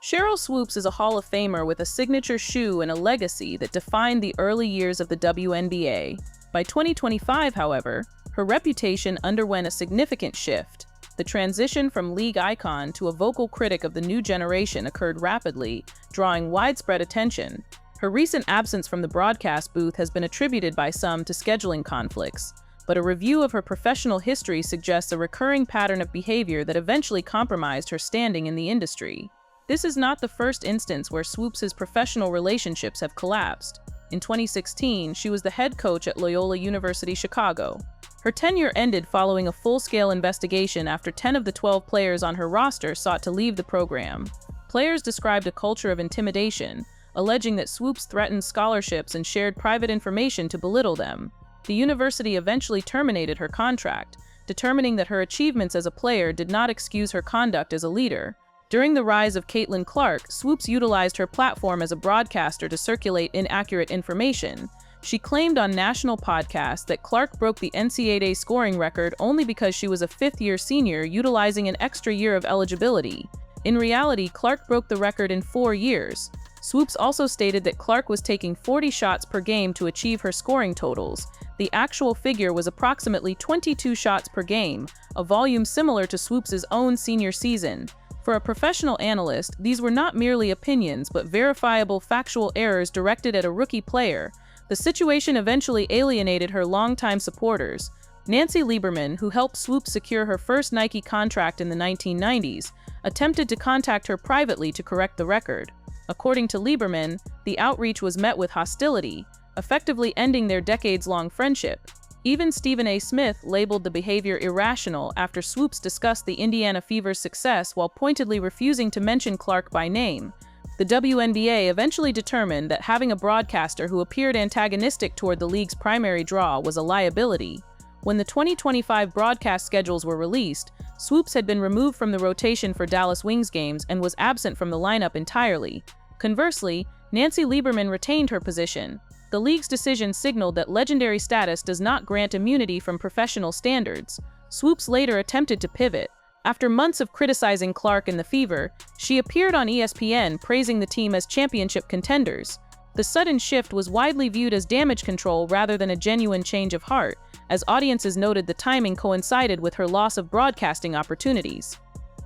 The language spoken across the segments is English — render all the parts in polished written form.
Sheryl Swoopes is a Hall of Famer with a signature shoe and a legacy that defined the early years of the WNBA. By 2025, however, her reputation underwent a significant shift. The transition from league icon to a vocal critic of the new generation occurred rapidly, drawing widespread attention. Her recent absence from the broadcast booth has been attributed by some to scheduling conflicts, but a review of her professional history suggests a recurring pattern of behavior that eventually compromised her standing in the industry. This is not the first instance where Swoopes' professional relationships have collapsed. In 2016, she was the head coach at Loyola University Chicago. Her tenure ended following a full-scale investigation after 10 of the 12 players on her roster sought to leave the program. Players described a culture of intimidation, alleging that Swoopes threatened scholarships and shared private information to belittle them. The university eventually terminated her contract, determining that her achievements as a player did not excuse her conduct as a leader. During the rise of Caitlin Clark, Swoopes utilized her platform as a broadcaster to circulate inaccurate information. She claimed on national podcasts that Clark broke the NCAA scoring record only because she was a fifth-year senior utilizing an extra year of eligibility. In reality, Clark broke the record in 4 years. Swoopes also stated that Clark was taking 40 shots per game to achieve her scoring totals. The actual figure was approximately 22 shots per game, a volume similar to Swoopes' own senior season. For a professional analyst, these were not merely opinions but verifiable factual errors directed at a rookie player. The situation eventually alienated her longtime supporters. Nancy Lieberman, who helped Swoopes secure her first Nike contract in the 1990s, attempted to contact her privately to correct the record. According to Lieberman, the outreach was met with hostility, effectively ending their decades-long friendship. Even Stephen A. Smith labeled the behavior irrational after Swoopes discussed the Indiana Fever's success while pointedly refusing to mention Clark by name. The WNBA eventually determined that having a broadcaster who appeared antagonistic toward the league's primary draw was a liability. When the 2025 broadcast schedules were released, Swoopes had been removed from the rotation for Dallas Wings games and was absent from the lineup entirely. Conversely, Nancy Lieberman retained her position. The league's decision signaled that legendary status does not grant immunity from professional standards. Swoopes later attempted to pivot. After months of criticizing Clark and the Fever, she appeared on ESPN praising the team as championship contenders. The sudden shift was widely viewed as damage control rather than a genuine change of heart, as audiences noted the timing coincided with her loss of broadcasting opportunities.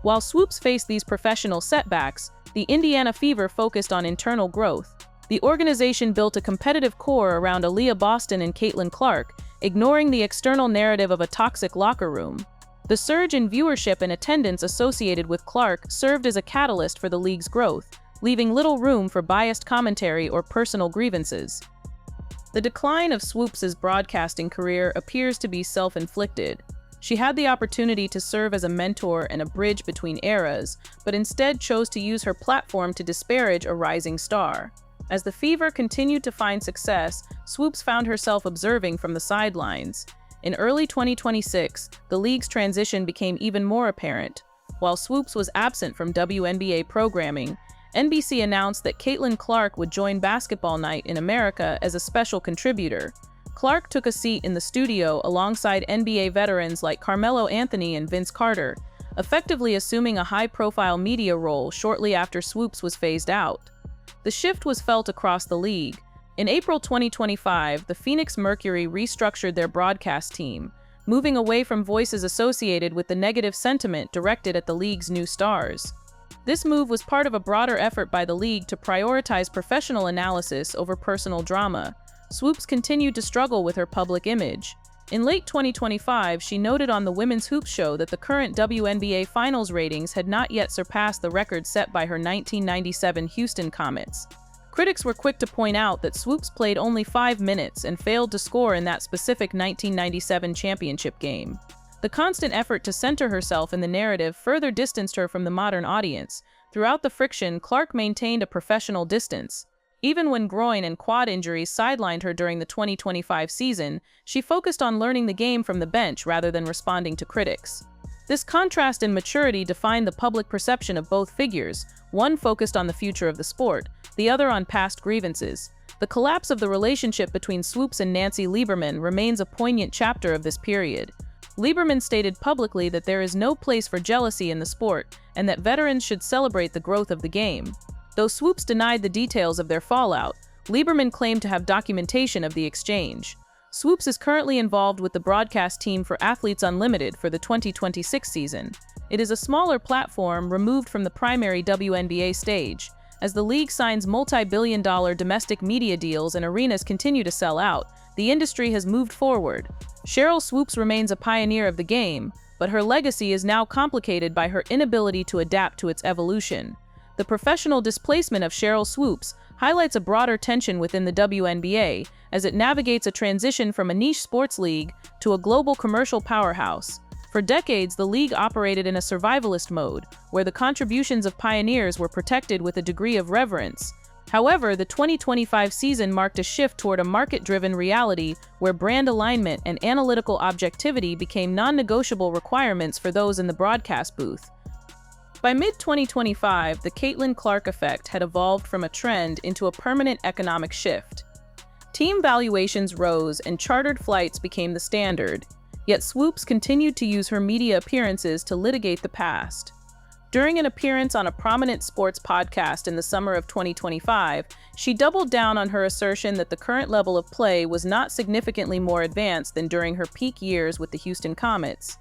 While Swoopes faced these professional setbacks, the Indiana Fever focused on internal growth. The organization built a competitive core around Aaliyah Boston and Caitlin Clark, ignoring the external narrative of a toxic locker room. The surge in viewership and attendance associated with Clark served as a catalyst for the league's growth, leaving little room for biased commentary or personal grievances. The decline of Swoopes' broadcasting career appears to be self-inflicted. She had the opportunity to serve as a mentor and a bridge between eras, but instead chose to use her platform to disparage a rising star. As the Fever continued to find success, Swoopes found herself observing from the sidelines. In early 2026, the league's transition became even more apparent. While Swoopes was absent from WNBA programming, NBC announced that Caitlin Clark would join Basketball Night in America as a special contributor. Clark took a seat in the studio alongside NBA veterans like Carmelo Anthony and Vince Carter, effectively assuming a high-profile media role shortly after Swoopes was phased out. The shift was felt across the league. In April 2025, the Phoenix Mercury restructured their broadcast team, moving away from voices associated with the negative sentiment directed at the league's new stars. This move was part of a broader effort by the league to prioritize professional analysis over personal drama. Swoopes continued to struggle with her public image. In late 2025, she noted on the Women's Hoop Show that the current WNBA Finals ratings had not yet surpassed the record set by her 1997 Houston Comets. Critics were quick to point out that Swoopes played only 5 minutes and failed to score in that specific 1997 championship game. The constant effort to center herself in the narrative further distanced her from the modern audience. Throughout the friction, Clark maintained a professional distance. Even when groin and quad injuries sidelined her during the 2025 season, she focused on learning the game from the bench rather than responding to critics. This contrast in maturity defined the public perception of both figures, one focused on the future of the sport, the other on past grievances. The collapse of the relationship between Swoopes and Nancy Lieberman remains a poignant chapter of this period. Lieberman stated publicly that there is no place for jealousy in the sport and that veterans should celebrate the growth of the game. Though Swoopes denied the details of their fallout, Lieberman claimed to have documentation of the exchange. Swoopes is currently involved with the broadcast team for Athletes Unlimited for the 2026 season. It is a smaller platform removed from the primary WNBA stage. As the league signs multi-billion-dollar domestic media deals and arenas continue to sell out, the industry has moved forward. Sheryl Swoopes remains a pioneer of the game, but her legacy is now complicated by her inability to adapt to its evolution. The professional displacement of Sheryl Swoopes highlights a broader tension within the WNBA as it navigates a transition from a niche sports league to a global commercial powerhouse. For decades, the league operated in a survivalist mode, where the contributions of pioneers were protected with a degree of reverence. However, the 2025 season marked a shift toward a market-driven reality where brand alignment and analytical objectivity became non-negotiable requirements for those in the broadcast booth. By mid-2025, the Caitlin Clark effect had evolved from a trend into a permanent economic shift. Team valuations rose and chartered flights became the standard, yet Swoopes continued to use her media appearances to litigate the past. During an appearance on a prominent sports podcast in the summer of 2025, she doubled down on her assertion that the current level of play was not significantly more advanced than during her peak years with the Houston Comets.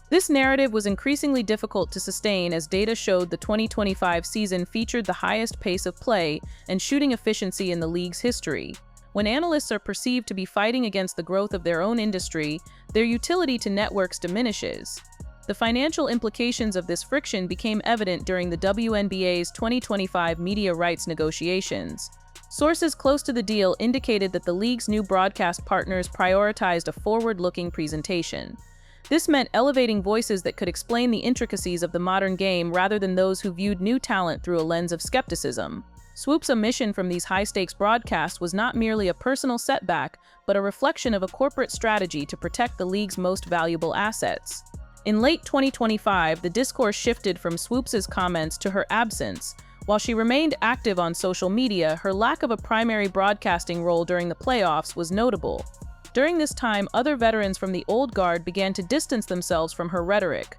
This narrative was increasingly difficult to sustain as data showed the 2025 season featured the highest pace of play and shooting efficiency in the league's history. When analysts are perceived to be fighting against the growth of their own industry, their utility to networks diminishes. The financial implications of this friction became evident during the WNBA's 2025 media rights negotiations. Sources close to the deal indicated that the league's new broadcast partners prioritized a forward-looking presentation. This meant elevating voices that could explain the intricacies of the modern game rather than those who viewed new talent through a lens of skepticism. Swoopes' omission from these high-stakes broadcasts was not merely a personal setback, but a reflection of a corporate strategy to protect the league's most valuable assets. In late 2025, the discourse shifted from Swoopes' comments to her absence. While she remained active on social media, her lack of a primary broadcasting role during the playoffs was notable. During this time, other veterans from the old guard began to distance themselves from her rhetoric.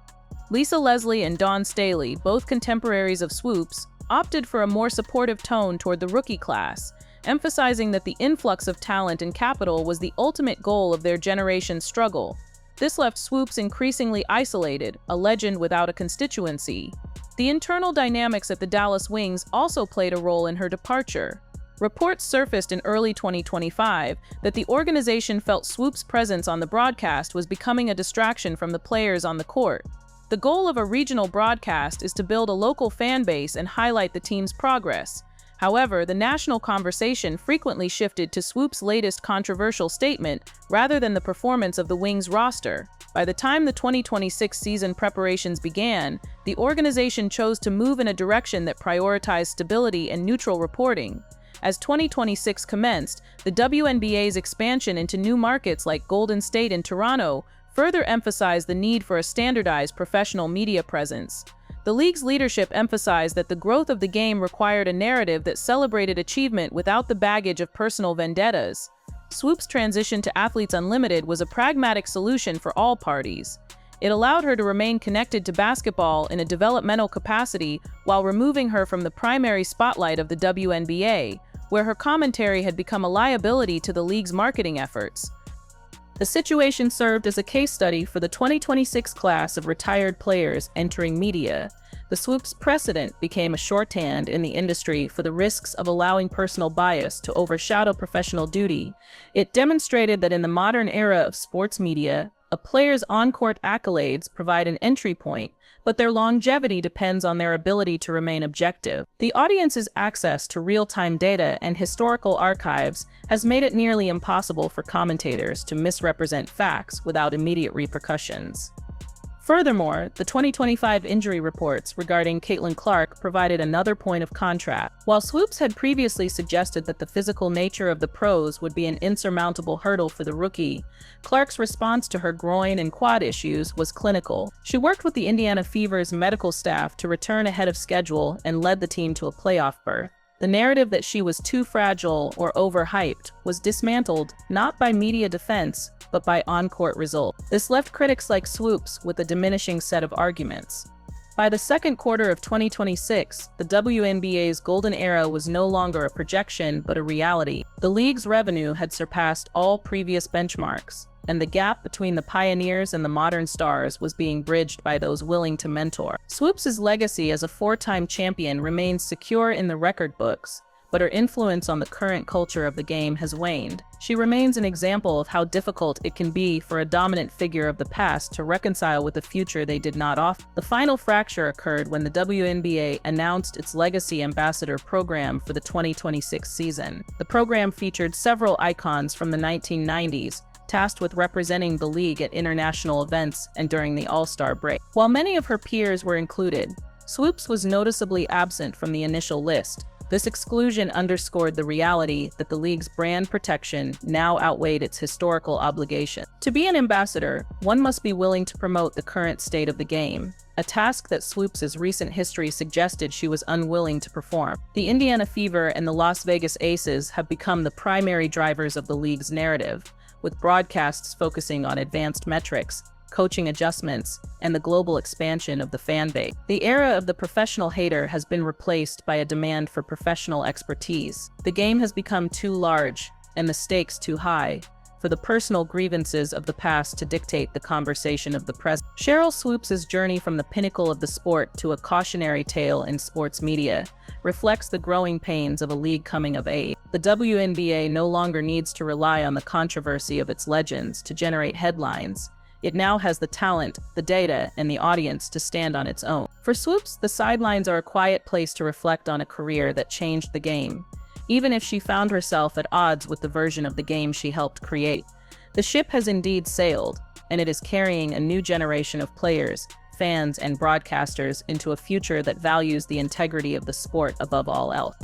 Lisa Leslie and Dawn Staley, both contemporaries of Swoopes, opted for a more supportive tone toward the rookie class, emphasizing that the influx of talent and capital was the ultimate goal of their generation's struggle. This left Swoopes increasingly isolated, a legend without a constituency. The internal dynamics at the Dallas Wings also played a role in her departure. Reports surfaced in early 2025 that the organization felt Swoopes' presence on the broadcast was becoming a distraction from the players on the court. The goal of a regional broadcast is to build a local fan base and highlight the team's progress. However, the national conversation frequently shifted to Swoopes' latest controversial statement rather than the performance of the Wings roster. By the time the 2026 season preparations began, the organization chose to move in a direction that prioritized stability and neutral reporting. As 2026 commenced, the WNBA's expansion into new markets like Golden State and Toronto further emphasized the need for a standardized professional media presence. The league's leadership emphasized that the growth of the game required a narrative that celebrated achievement without the baggage of personal vendettas. Swoopes' transition to Athletes Unlimited was a pragmatic solution for all parties. It allowed her to remain connected to basketball in a developmental capacity while removing her from the primary spotlight of the WNBA, where her commentary had become a liability to the league's marketing efforts. The situation served as a case study for the 2026 class of retired players entering media. The Swoopes precedent became a shorthand in the industry for the risks of allowing personal bias to overshadow professional duty. It demonstrated that in the modern era of sports media, a player's on-court accolades provide an entry point, but their longevity depends on their ability to remain objective. The audience's access to real-time data and historical archives has made it nearly impossible for commentators to misrepresent facts without immediate repercussions. Furthermore, the 2025 injury reports regarding Caitlin Clark provided another point of contrast. While Swoopes had previously suggested that the physical nature of the pros would be an insurmountable hurdle for the rookie, Clark's response to her groin and quad issues was clinical. She worked with the Indiana Fever's medical staff to return ahead of schedule and led the team to a playoff berth. The narrative that she was too fragile or overhyped was dismantled not by media defense, but by on-court results. This left critics like Swoopes with a diminishing set of arguments. By the second quarter of 2026, the WNBA's golden era was no longer a projection but a reality. The league's revenue had surpassed all previous benchmarks, and the gap between the pioneers and the modern stars was being bridged by those willing to mentor. Swoopes' legacy as a four-time champion remains secure in the record books, but her influence on the current culture of the game has waned. She remains an example of how difficult it can be for a dominant figure of the past to reconcile with a future they did not offer. The final fracture occurred when the WNBA announced its Legacy Ambassador program for the 2026 season. The program featured several icons from the 1990s, tasked with representing the league at international events and during the All-Star break. While many of her peers were included, Swoopes was noticeably absent from the initial list. This exclusion underscored the reality that the league's brand protection now outweighed its historical obligation. To be an ambassador, one must be willing to promote the current state of the game, a task that Swoopes' recent history suggested she was unwilling to perform. The Indiana Fever and the Las Vegas Aces have become the primary drivers of the league's narrative, with broadcasts focusing on advanced metrics, coaching adjustments, and the global expansion of the fan base. The era of the professional hater has been replaced by a demand for professional expertise. The game has become too large, and the stakes too high, for the personal grievances of the past to dictate the conversation of the present. Sheryl Swoopes' journey from the pinnacle of the sport to a cautionary tale in sports media reflects the growing pains of a league coming of age. The WNBA no longer needs to rely on the controversy of its legends to generate headlines. It now has the talent, the data, and the audience to stand on its own. For Swoopes, the sidelines are a quiet place to reflect on a career that changed the game, even if she found herself at odds with the version of the game she helped create. The ship has indeed sailed, and it is carrying a new generation of players, fans, and broadcasters into a future that values the integrity of the sport above all else.